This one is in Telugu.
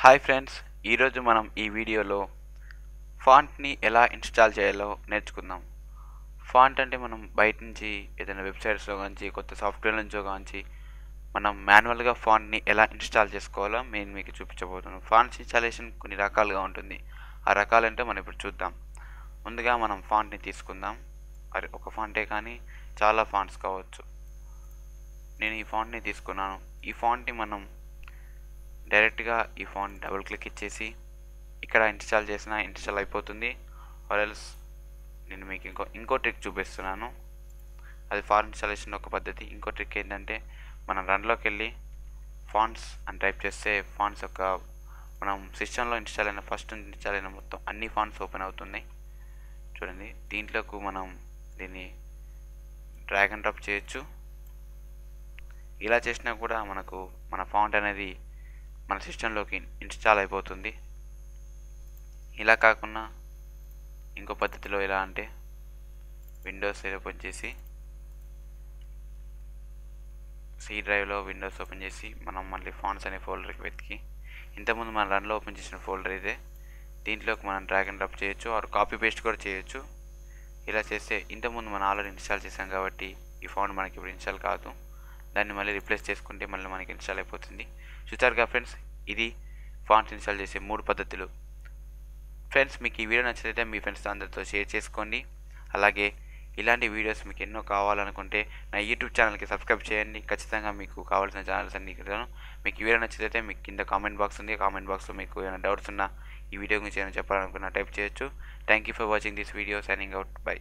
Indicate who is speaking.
Speaker 1: హాయ్ ఫ్రెండ్స్, ఈరోజు మనం ఈ వీడియోలో ఫాంట్ని ఎలా ఇన్స్టాల్ చేయాలో నేర్చుకుందాం. ఫాంట్ అంటే మనం బయట నుంచి ఏదైనా వెబ్సైట్స్లో కాంచి కొత్త సాఫ్ట్వేర్ నుంచో కాంచి మనం మాన్యువల్గా ఫాంట్ని ఎలా ఇన్స్టాల్ చేసుకోవాలో నేను మీకు చూపించబోతున్నాను. ఫాంట్స్ ఇన్స్టాలేషన్ కొన్ని రకాలుగా ఉంటుంది. ఆ రకాలంటే మనం ఇప్పుడు చూద్దాం. ముందుగా మనం ఫాంట్ని తీసుకుందాం. అది ఒక ఫాంటే కానీ చాలా ఫాంట్స్ కావచ్చు. నేను ఈ ఫాంట్ని తీసుకున్నాను. ఈ ఫాంట్ని మనం డైరెక్ట్గా ఈ ఫాంట్ డబుల్ క్లిక్ ఇచ్చేసి ఇక్కడ ఇన్స్టాల్ చేసిన ఇన్స్టాల్ అయిపోతుంది. ఆర్ ఎల్స్ నేను మీకు ఇంకో ట్రిక్ చూపిస్తున్నాను. అది ఫాంట్ ఇన్స్టాలేషన్ ఒక పద్ధతి. ఇంకో ట్రిక్ ఏంటంటే మనం రన్లోకి వెళ్ళి ఫాంట్స్ అని టైప్ చేస్తే ఫాంట్స్ యొక్క మనం సిస్టంలో ఫస్ట్ ఇన్స్టాల్ అయిన మొత్తం అన్ని ఫాంట్స్ ఓపెన్ అవుతున్నాయి. చూడండి, దీంట్లోకి మనం దీన్ని డ్రాగ్ అండ్ డ్రాప్ చేయొచ్చు. ఇలా చేసినా కూడా మనకు మన ఫాంట్ అనేది మన సిస్టంలోకి ఇన్స్టాల్ అయిపోతుంది. ఇలా కాకుండా ఇంకో పద్ధతిలో ఎలా అంటే విండోస్ ఓపెన్ చేసి సి డ్రైవ్లో విండోస్ ఓపెన్ చేసి మనం మళ్ళీ ఫాంట్స్ అనే ఫోల్డర్కి వెతికి ఇంతకుముందు మనం రన్లో ఓపెన్ చేసిన ఫోల్డర్ ఇదే. దీంట్లోకి మనం డ్రాగ్ అండ్ డ్రాప్ చేయొచ్చు ఆర్ కాపీ పేస్ట్ కూడా చేయొచ్చు. ఇలా చేస్తే ఇంతకుముందు మనం ఆల్రెడీ ఇన్స్టాల్ చేసాం కాబట్టి ఈ ఫాంట్ మనకి ఇప్పుడు ఇన్స్టాల్ కాదు. దాన్ని మళ్ళీ రిప్లేస్ చేసుకుంటే మళ్ళీ మనకి ఇన్స్టాల్ అయిపోతుంది. చూసారుగా ఫ్రెండ్స్, ఇది ఫాంట్స్ ఇన్స్టాల్ చేసే 3 పద్ధతులు. ఫ్రెండ్స్, మీకు ఈ వీడియో నచ్చితే మీ ఫ్రెండ్స్తో అందరితో షేర్ చేసుకోండి. అలాగే ఇలాంటి వీడియోస్ మీకు ఎన్నో కావాలనుకుంటే నా యూట్యూబ్ ఛానల్కి సబ్స్క్రైబ్ చేయండి. ఖచ్చితంగా మీకు కావాల్సిన ఛానల్స్ అన్ని ఇస్తాను. మీకు ఈ వీడియో నచ్చితే మీకు కింద కామెంట్ బాక్స్ ఉంది. కామెంట్ బాక్స్లో మీకు ఏమైనా డౌట్స్ ఉన్నా ఈ వీడియో గురించి ఏమైనా చెప్పాలనుకున్నా టైప్ చేయొచ్చు. Thank you for watching this video. Signing out. By.